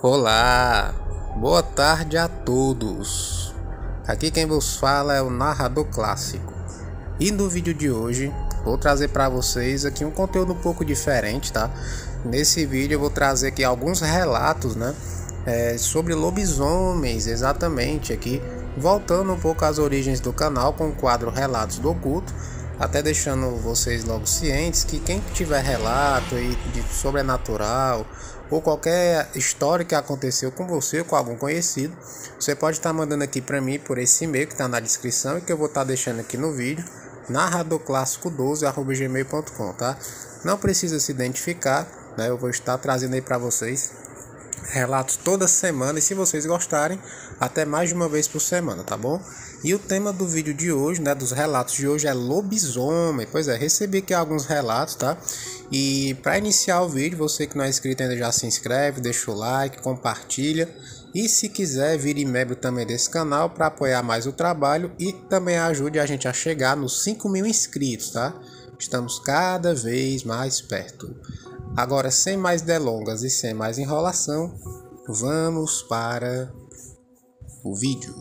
Olá, boa tarde a todos. Aqui quem vos fala é o narrador clássico. E no vídeo de hoje vou trazer para vocês aqui um conteúdo um pouco diferente, tá? Nesse vídeo eu vou trazer aqui alguns relatos, sobre lobisomens, exatamente aqui, voltando um pouco às origens do canal com o quadro Relatos do Oculto. Até deixando vocês logo cientes que quem tiver relato aí de sobrenatural ou qualquer história que aconteceu com você ou com algum conhecido, você pode estar mandando aqui para mim por esse e-mail que está na descrição e que eu vou estar deixando aqui no vídeo, narradorclássico12@gmail.com, tá? Não precisa se identificar, né? Eu vou estar trazendo aí para vocês relatos toda semana e, se vocês gostarem, até mais de uma vez por semana, tá bom? E o tema do vídeo de hoje, dos relatos de hoje, é lobisomem. Pois é, recebi aqui alguns relatos, tá? E para iniciar o vídeo, você que não é inscrito ainda já se inscreve, deixa o like, compartilha. E se quiser, vire membro também desse canal para apoiar mais o trabalho e também ajude a gente a chegar nos 5.000 inscritos, tá? Estamos cada vez mais perto. Agora, sem mais delongas e sem mais enrolação, vamos para o vídeo.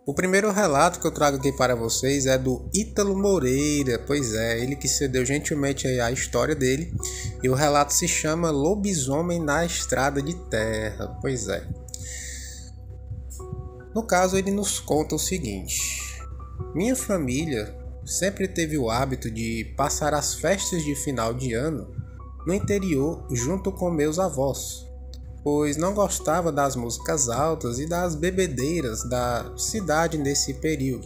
O primeiro relato que eu trago aqui para vocês é do Ítalo Moreira. Pois é, ele que cedeu gentilmente aí a história dele. E o relato se chama Lobisomem na Estrada de Terra. Pois é. No caso, ele nos conta o seguinte: minha família sempre teve o hábito de passar as festas de final de ano no interior junto com meus avós, pois não gostava das músicas altas e das bebedeiras da cidade nesse período.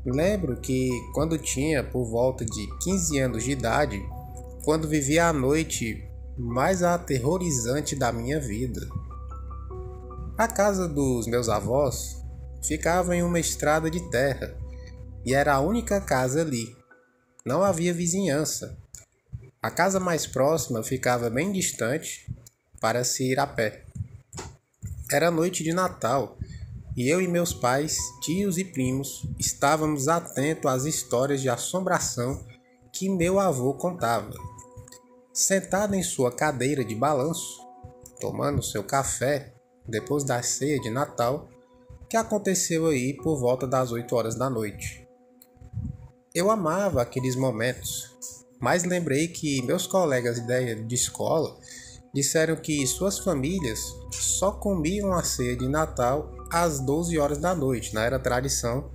Lembro que quando tinha por volta de 15 anos de idade, quando vivia a noite mais aterrorizante da minha vida. A casa dos meus avós ficava em uma estrada de terra e era a única casa ali. Não havia vizinhança. A casa mais próxima ficava bem distante para se ir a pé. Era noite de Natal e eu e meus pais, tios e primos estávamos atentos às histórias de assombração que meu avô contava. Sentado em sua cadeira de balanço, tomando seu café depois da ceia de Natal, que aconteceu aí por volta das 8 horas da noite. Eu amava aqueles momentos, mas lembrei que meus colegas de escola disseram que suas famílias só comiam a ceia de Natal às 12 horas da noite. Não era tradição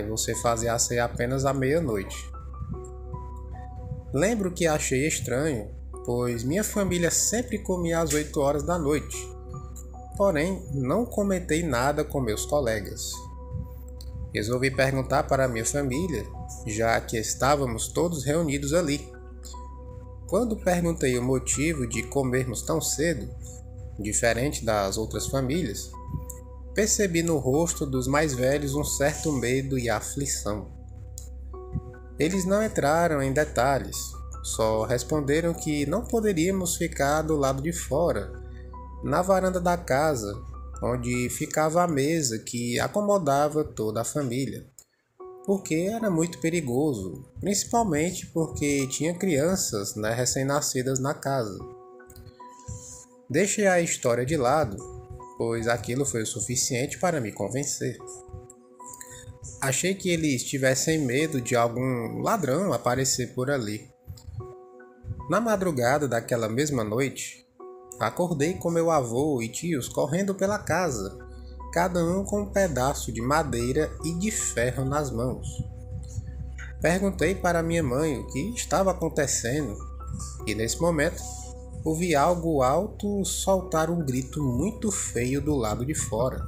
você fazer a ceia apenas à meia-noite. Lembro que achei estranho, pois minha família sempre comia às 8 horas da noite. Porém, não comentei nada com meus colegas. Resolvi perguntar para minha família, já que estávamos todos reunidos ali. Quando perguntei o motivo de comermos tão cedo, diferente das outras famílias, percebi no rosto dos mais velhos um certo medo e aflição. Eles não entraram em detalhes, só responderam que não poderíamos ficar do lado de fora, na varanda da casa, onde ficava a mesa que acomodava toda a família, porque era muito perigoso, principalmente porque tinha crianças recém-nascidas na casa. Deixei a história de lado, pois aquilo foi o suficiente para me convencer. Achei que eles tivessem medo de algum ladrão aparecer por ali. Na madrugada daquela mesma noite, acordei com meu avô e tios correndo pela casa, cada um com um pedaço de madeira e de ferro nas mãos. Perguntei para minha mãe o que estava acontecendo e, nesse momento, ouvi algo alto soltar um grito muito feio do lado de fora.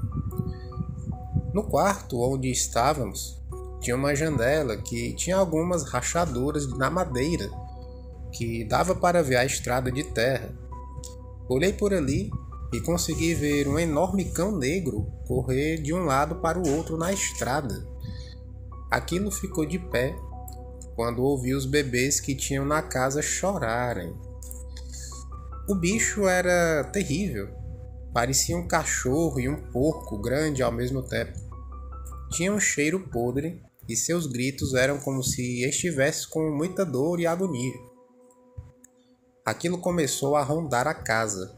No quarto onde estávamos, tinha uma janela que tinha algumas rachaduras na madeira que dava para ver a estrada de terra. Olhei por ali e consegui ver um enorme cão negro correr de um lado para o outro na estrada. Aquilo ficou de pé quando ouvi os bebês que tinham na casa chorarem. O bicho era terrível. Parecia um cachorro e um porco grande ao mesmo tempo. Tinha um cheiro podre e seus gritos eram como se estivesse com muita dor e agonia. aquilo começou a rondar a casa,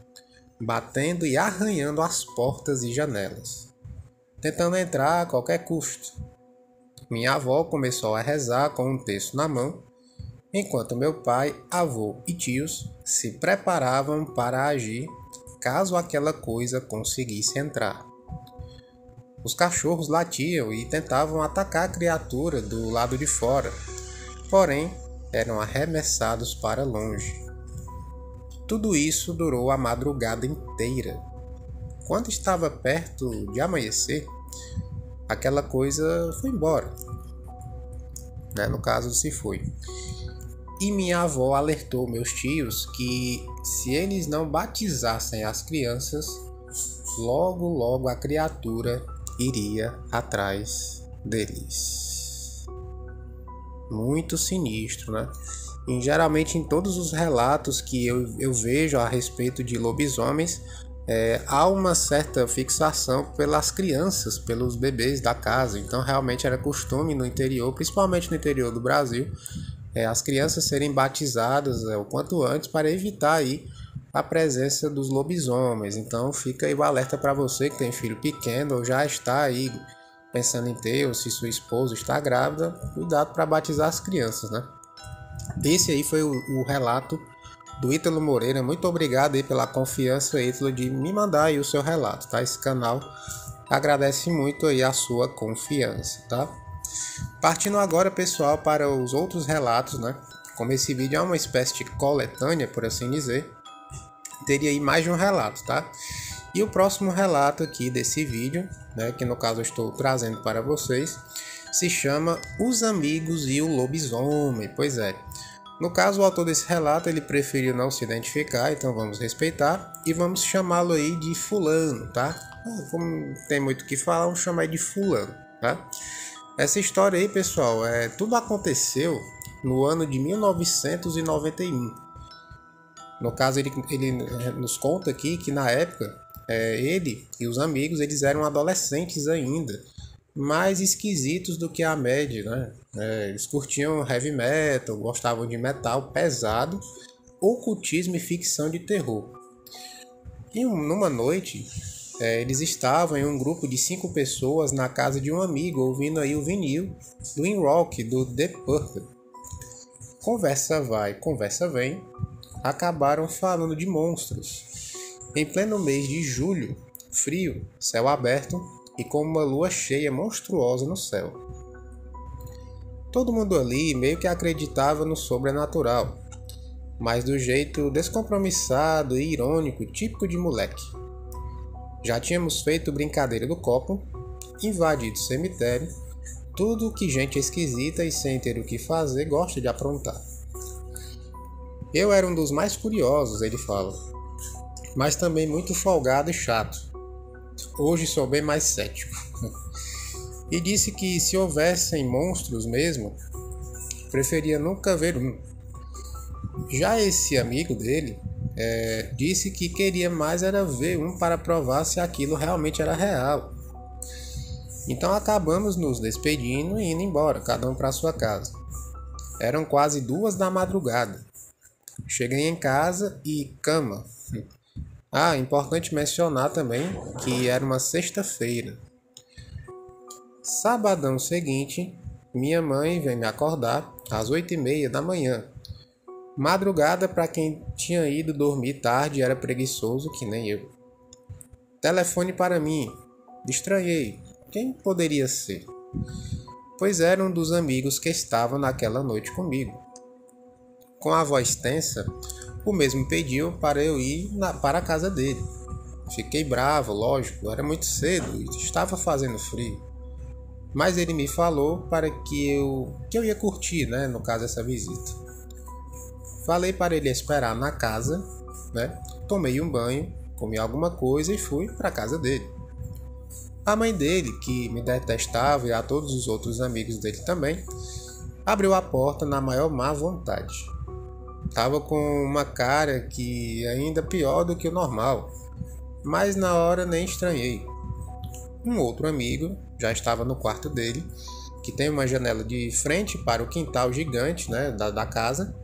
batendo e arranhando as portas e janelas, tentando entrar a qualquer custo. Minha avó começou a rezar com um terço na mão, enquanto meu pai, avô e tios se preparavam para agir caso aquela coisa conseguisse entrar. Os cachorros latiam e tentavam atacar a criatura do lado de fora, porém eram arremessados para longe. Tudo isso durou a madrugada inteira. Quando estava perto de amanhecer, aquela coisa foi embora. No caso, se foi. E minha avó alertou meus tios que se eles não batizassem as crianças, logo a criatura iria atrás deles. Muito sinistro, né? E geralmente em todos os relatos que eu vejo a respeito de lobisomens, há uma certa fixação pelas crianças, pelos bebês da casa. Então realmente era costume no interior, principalmente no interior do Brasil, as crianças serem batizadas o quanto antes para evitar aí a presença dos lobisomens. Então fica aí o alerta para você que tem filho pequeno ou já está aí pensando em ter, ou se sua esposa está grávida, cuidado para batizar as crianças, né? Esse aí foi o relato do Ítalo Moreira. Muito obrigado aí pela confiança, Ítalo, de me mandar aí o seu relato, tá? Esse canal agradece muito aí a sua confiança, tá? Partindo agora, pessoal, para os outros relatos, né? Como esse vídeo é uma espécie de coletânea, por assim dizer, teria aí mais de um relato, tá? E o próximo relato aqui desse vídeo, né, que no caso eu estou trazendo para vocês, se chama Os Amigos e o Lobisomem. Pois é. No caso, o autor desse relato, ele preferiu não se identificar, então vamos respeitar e vamos chamá-lo aí de fulano, tá? Como não tem muito o que falar, vamos chamar ele de fulano, tá? Essa história aí, pessoal, tudo aconteceu no ano de 1991. No caso, ele nos conta aqui que na época, ele e os amigos, eles eram adolescentes ainda, mais esquisitos do que a média, né? Eles curtiam heavy metal, gostavam de metal pesado, ocultismo e ficção de terror. E numa noite, eles estavam em um grupo de 5 pessoas na casa de um amigo, ouvindo aí o vinil do In Rock, do The Purple. Conversa vai, conversa vem, acabaram falando de monstros. Em pleno mês de julho, frio, céu aberto e com uma lua cheia monstruosa no céu. Todo mundo ali meio que acreditava no sobrenatural, mas do jeito descompromissado e irônico, típico de moleque. Já tínhamos feito brincadeira do copo, invadido o cemitério, tudo que gente esquisita e sem ter o que fazer gosta de aprontar. Eu era um dos mais curiosos, ele fala, mas também muito folgado e chato. Hoje sou bem mais cético. E disse que se houvessem monstros mesmo, preferia nunca ver um. Já esse amigo dele disse que queria mais era ver um para provar se aquilo realmente era real. Então acabamos nos despedindo e indo embora, cada um para sua casa. Eram quase 2 da madrugada. Cheguei em casa e cama. Importante mencionar também que era uma sexta-feira. Sabadão seguinte, minha mãe veio me acordar às 8h30 da manhã. Madrugada para quem tinha ido dormir tarde e era preguiçoso que nem eu. Telefone para mim. Estranhei. Quem poderia ser? Pois era um dos amigos que estavam naquela noite comigo. Com a voz tensa, o mesmo pediu para eu ir para a casa dele. Fiquei bravo, lógico, era muito cedo e estava fazendo frio. Mas ele me falou para que eu ia curtir, né, no caso, essa visita. Falei para ele esperar na casa, né, tomei um banho, comi alguma coisa e fui para a casa dele. A mãe dele, que me detestava e a todos os outros amigos dele também, abriu a porta na maior má vontade. Tava com uma cara que ainda pior do que o normal, mas na hora nem estranhei. Um outro amigo já estava no quarto dele, que tem uma janela de frente para o quintal gigante, né, da casa,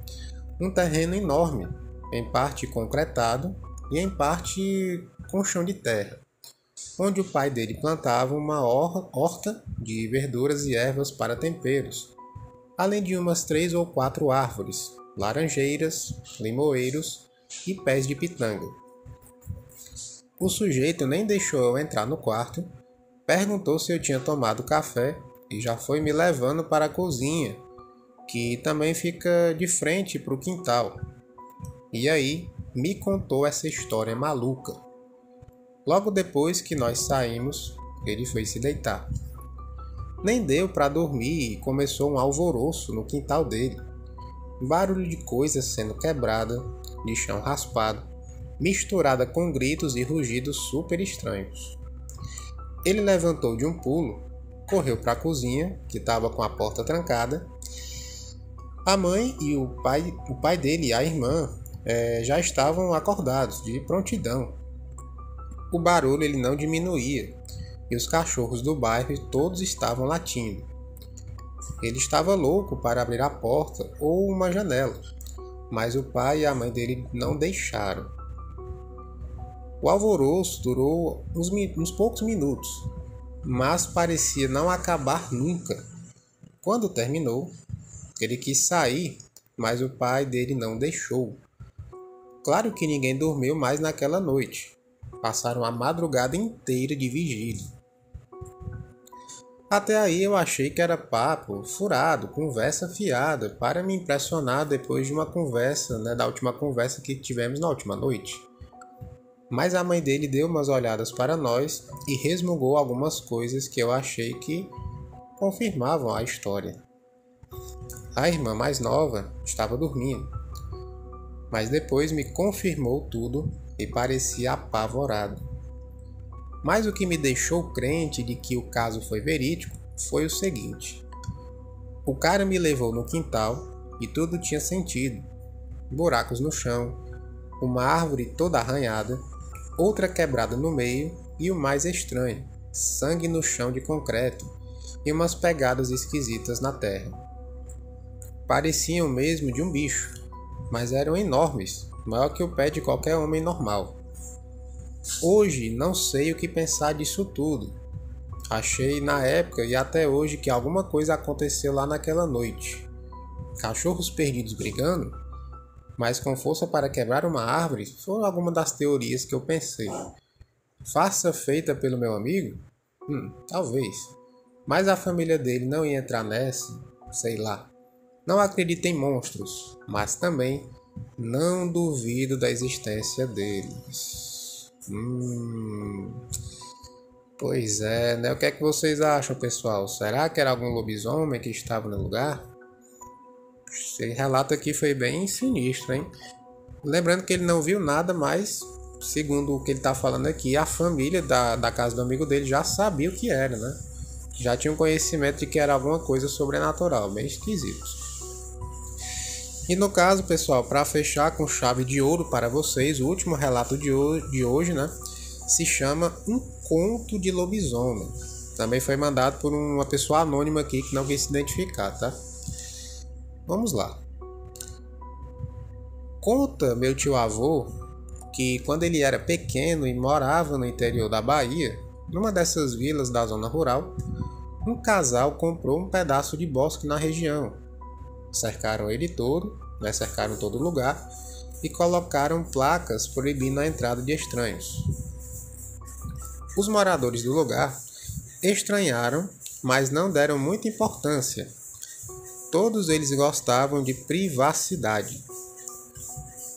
um terreno enorme, em parte concretado e em parte com chão de terra, onde o pai dele plantava uma horta de verduras e ervas para temperos, além de umas 3 ou 4 árvores, laranjeiras, limoeiros e pés de pitanga. O sujeito nem deixou eu entrar no quarto, perguntou se eu tinha tomado café e já foi me levando para a cozinha, que também fica de frente para o quintal. E aí me contou essa história maluca. Logo depois que nós saímos, ele foi se deitar. Nem deu para dormir e começou um alvoroço no quintal dele. Barulho de coisas sendo quebrada, de chão raspado, misturada com gritos e rugidos super estranhos. Ele levantou de um pulo, correu para a cozinha, que estava com a porta trancada. A mãe e o pai dele e a irmã já estavam acordados, de prontidão. O barulho ele não diminuía, e os cachorros do bairro todos estavam latindo. Ele estava louco para abrir a porta ou uma janela, mas o pai e a mãe dele não deixaram. O alvoroço durou uns poucos minutos, mas parecia não acabar nunca. Quando terminou, ele quis sair, mas o pai dele não deixou. Claro que ninguém dormiu mais naquela noite. Passaram a madrugada inteira de vigília. Até aí eu achei que era papo furado, conversa fiada, para me impressionar depois de uma conversa, da última conversa que tivemos na última noite. Mas a mãe dele deu umas olhadas para nós e resmungou algumas coisas que eu achei que confirmavam a história. A irmã mais nova estava dormindo, mas depois me confirmou tudo e parecia apavorado. Mas o que me deixou crente de que o caso foi verídico foi o seguinte: o cara me levou no quintal e tudo tinha sentido. Buracos no chão, uma árvore toda arranhada, outra quebrada no meio e o mais estranho, sangue no chão de concreto e umas pegadas esquisitas na terra. Pareciam mesmo de um bicho, mas eram enormes, maior que o pé de qualquer homem normal. Hoje não sei o que pensar disso tudo. Achei na época e até hoje que alguma coisa aconteceu lá naquela noite. Cachorros perdidos brigando, mas com força para quebrar uma árvore, foi alguma das teorias que eu pensei. Farsa feita pelo meu amigo? Talvez. Mas a família dele não ia entrar nessa, sei lá. Não acredito em monstros, mas também não duvido da existência deles. Pois é, né? O que é que vocês acham, pessoal? Será que era algum lobisomem que estava no lugar? Esse relato aqui foi bem sinistro, hein? Lembrando que ele não viu nada, mas, segundo o que ele está falando aqui, a família da casa do amigo dele já sabia o que era, né? Já tinha um conhecimento de que era alguma coisa sobrenatural, bem esquisito. E no caso, pessoal, para fechar com chave de ouro para vocês, o último relato de hoje, né, se chama Um Conto de Lobisomem. Também foi mandado por uma pessoa anônima aqui que não quis se identificar, tá? Vamos lá. Conta meu tio-avô que quando ele era pequeno e morava no interior da Bahia, numa dessas vilas da zona rural, um casal comprou um pedaço de bosque na região. Cercaram ele todo, cercaram todo lugar e colocaram placas proibindo a entrada de estranhos. Os moradores do lugar estranharam, mas não deram muita importância. Todos eles gostavam de privacidade.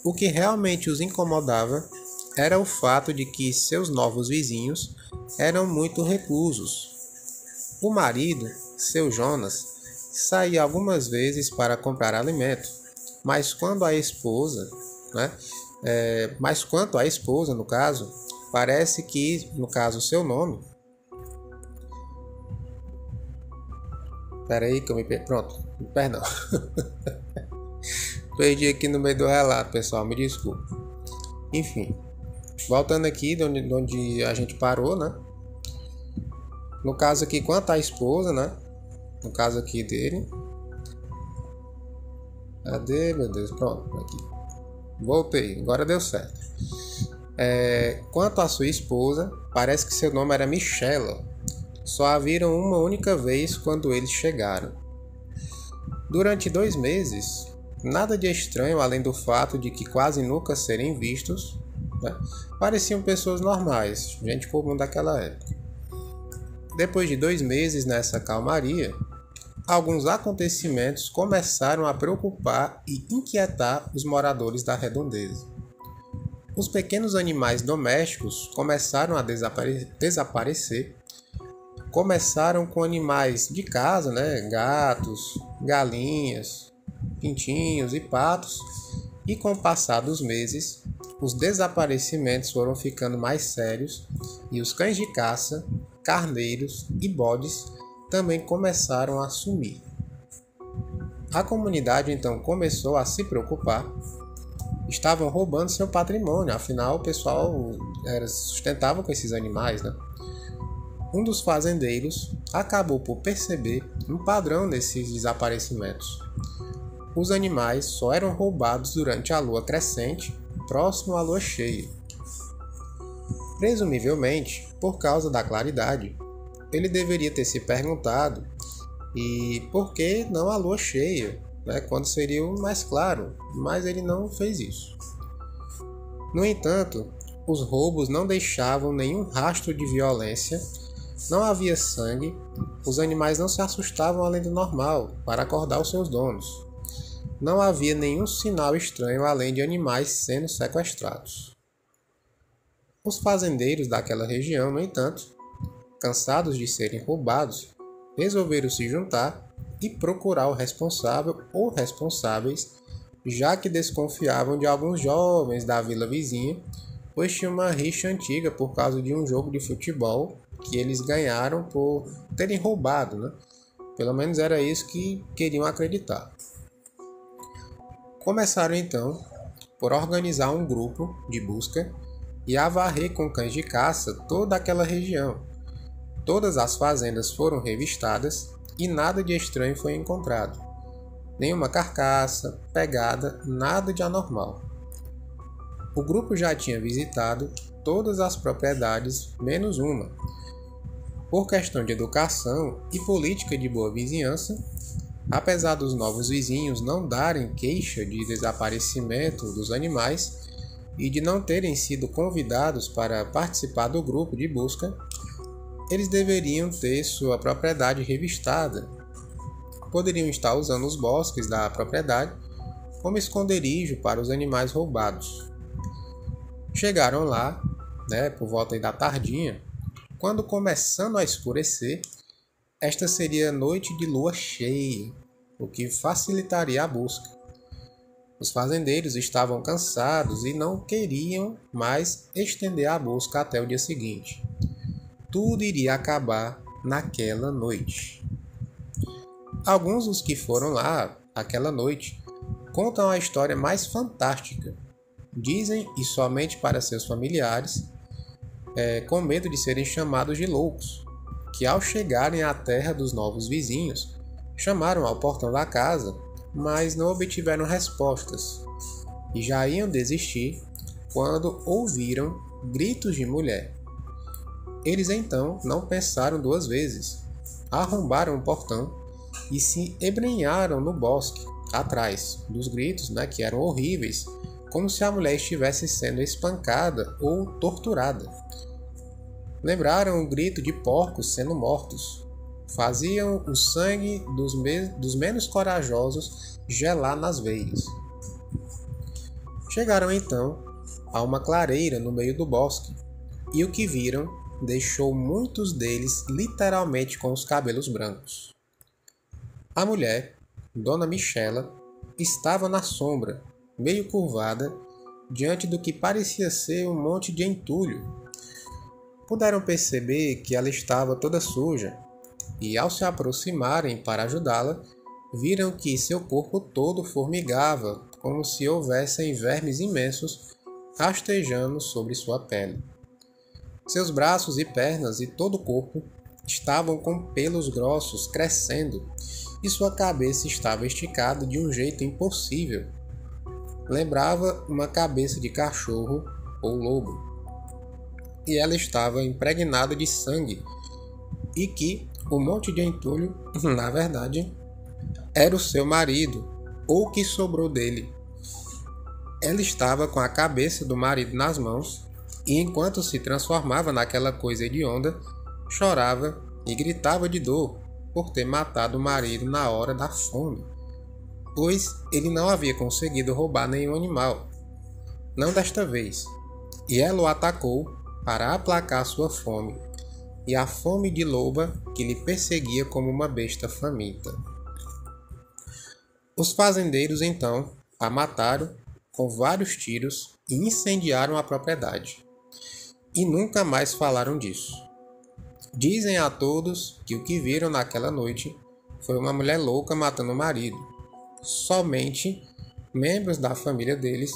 O que realmente os incomodava era o fato de que seus novos vizinhos eram muito reclusos. O marido, seu Jonas, saía algumas vezes para comprar alimento, mas quanto à esposa, no caso, parece que, no caso, seu nome... Peraí que eu me perdi. Pronto, perdão. Perdi aqui no meio do relato, pessoal, me desculpe. Enfim, voltando aqui de onde a gente parou, né? No caso aqui, quanto à esposa, né? No caso aqui dele. Cadê, meu Deus? Pronto, aqui. Voltei, agora deu certo. Quanto à sua esposa, parece que seu nome era Michela. Só a viram uma única vez quando eles chegaram. Durante 2 meses, nada de estranho além do fato de que quase nunca serem vistos, né? Pareciam pessoas normais, gente comum daquela época. Depois de 2 meses nessa calmaria, alguns acontecimentos começaram a preocupar e inquietar os moradores da redondeza. Os pequenos animais domésticos começaram a desaparecer. Começaram com animais de casa, né? Gatos, galinhas, pintinhos e patos, e com o passar dos meses, os desaparecimentos foram ficando mais sérios e os cães de caça, carneiros e bodes também começaram a sumir. A comunidade então começou a se preocupar. Estavam roubando seu patrimônio, afinal o pessoal sustentava com esses animais, né? Um dos fazendeiros acabou por perceber um padrão desses desaparecimentos. Os animais só eram roubados durante a lua crescente, próximo à lua cheia. Presumivelmente, por causa da claridade, ele deveria ter se perguntado e por que não a lua cheia, né, quando seria o mais claro, mas ele não fez isso. No entanto, os roubos não deixavam nenhum rastro de violência, não havia sangue, os animais não se assustavam além do normal para acordar os seus donos. Não havia nenhum sinal estranho além de animais sendo sequestrados. Os fazendeiros daquela região, no entanto, cansados de serem roubados, resolveram se juntar e procurar o responsável ou responsáveis, já que desconfiavam de alguns jovens da vila vizinha, pois tinha uma rixa antiga por causa de um jogo de futebol que eles ganharam por terem roubado, né? Pelo menos era isso que queriam acreditar. Começaram então por organizar um grupo de busca e a varrer com cães de caça toda aquela região. Todas as fazendas foram revistadas e nada de estranho foi encontrado. Nenhuma carcaça, pegada, nada de anormal. O grupo já tinha visitado todas as propriedades, menos uma. Por questão de educação e política de boa vizinhança, apesar dos novos vizinhos não darem queixa de desaparecimento dos animais e de não terem sido convidados para participar do grupo de busca, eles deveriam ter sua propriedade revistada. Poderiam estar usando os bosques da propriedade como esconderijo para os animais roubados. Chegaram lá, por volta da tardinha, quando começando a escurecer, esta seria noite de lua cheia, o que facilitaria a busca. Os fazendeiros estavam cansados e não queriam mais estender a busca até o dia seguinte. Tudo iria acabar naquela noite. Alguns dos que foram lá aquela noite contam a história mais fantástica. Dizem, e somente para seus familiares, com medo de serem chamados de loucos, que ao chegarem à terra dos novos vizinhos, chamaram ao portão da casa, mas não obtiveram respostas, e já iam desistir quando ouviram gritos de mulher. Eles então não pensaram 2 vezes, arrombaram o portão e se embrenharam no bosque, atrás dos gritos, que eram horríveis, como se a mulher estivesse sendo espancada ou torturada. Lembraram o grito de porcos sendo mortos. Faziam o sangue dos menos corajosos gelar nas veias. Chegaram então a uma clareira no meio do bosque, e o que viram deixou muitos deles literalmente com os cabelos brancos. A mulher, Dona Michela, estava na sombra, meio curvada, diante do que parecia ser um monte de entulho. Puderam perceber que ela estava toda suja, e ao se aproximarem para ajudá-la, viram que seu corpo todo formigava, como se houvessem vermes imensos rastejando sobre sua pele. Seus braços e pernas e todo o corpo estavam com pelos grossos crescendo, e sua cabeça estava esticada de um jeito impossível. lembrava uma cabeça de cachorro ou lobo, e ela estava impregnada de sangue, e que o monte de entulho, na verdade, era o seu marido, ou o que sobrou dele. Ela estava com a cabeça do marido nas mãos, e enquanto se transformava naquela coisa hedionda, chorava e gritava de dor por ter matado o marido na hora da fome, pois ele não havia conseguido roubar nenhum animal, não desta vez, e ela o atacou para aplacar sua fome, e a fome de loba que lhe perseguia como uma besta faminta. Os fazendeiros então a mataram com vários tiros e incendiaram a propriedade, e nunca mais falaram disso. Dizem a todos que o que viram naquela noite foi uma mulher louca matando o marido. Somente membros da família deles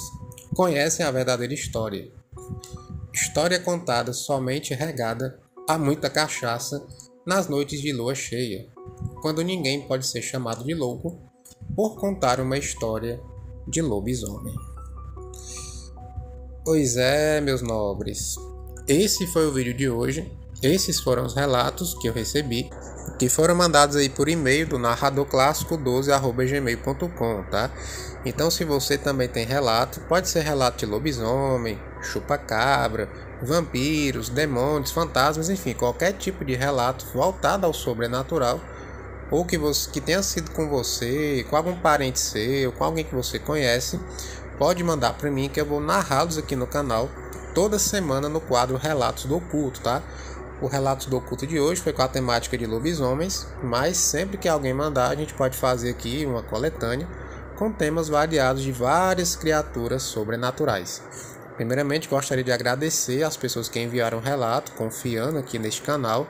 conhecem a verdadeira história. História contada somente regada a muita cachaça nas noites de lua cheia, quando ninguém pode ser chamado de louco por contar uma história de lobisomem. Pois é, meus nobres, esse foi o vídeo de hoje. Esses foram os relatos que eu recebi, que foram mandados aí por e-mail do narradorclássico12@gmail.com, tá? Então, se você também tem relato, pode ser relato de lobisomem, chupa-cabra, vampiros, demônios, fantasmas, enfim, qualquer tipo de relato voltado ao sobrenatural, ou que tenha sido com você, com algum parente seu, com alguém que você conhece, pode mandar para mim que eu vou narrá-los aqui no canal toda semana no quadro Relatos do Oculto, tá? O Relatos do Oculto de hoje foi com a temática de lobisomens, mas sempre que alguém mandar, a gente pode fazer aqui uma coletânea com temas variados de várias criaturas sobrenaturais. Primeiramente, gostaria de agradecer às pessoas que enviaram relato, confiando aqui neste canal,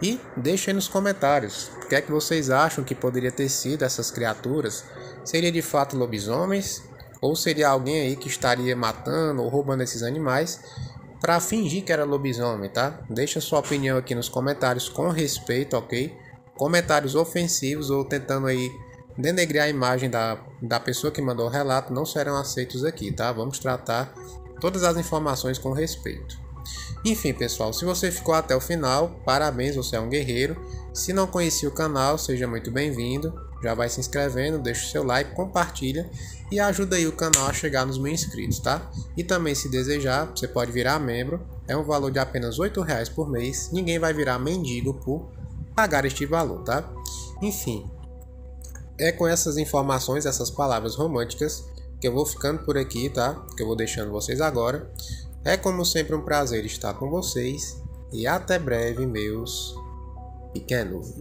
e deixem nos comentários o que é que vocês acham que poderia ter sido essas criaturas. Seria de fato lobisomens? Ou seria alguém aí que estaria matando ou roubando esses animais para fingir que era lobisomem, tá? Deixa sua opinião aqui nos comentários com respeito, ok? Comentários ofensivos ou tentando aí denegrir a imagem da pessoa que mandou o relato não serão aceitos aqui, tá? Vamos tratar todas as informações com respeito. Enfim, pessoal, se você ficou até o final, parabéns, você é um guerreiro. Se não conhecia o canal, seja muito bem-vindo. Já vai se inscrevendo, deixa o seu like, compartilha e ajuda aí o canal a chegar nos 1000 inscritos, tá? E também, se desejar, você pode virar membro. É um valor de apenas R$ 8 por mês. Ninguém vai virar mendigo por pagar este valor, tá? Enfim, é com essas informações, essas palavras românticas, que eu vou ficando por aqui, tá? Que eu vou deixando vocês agora. É como sempre um prazer estar com vocês. E até breve, meus pequenos.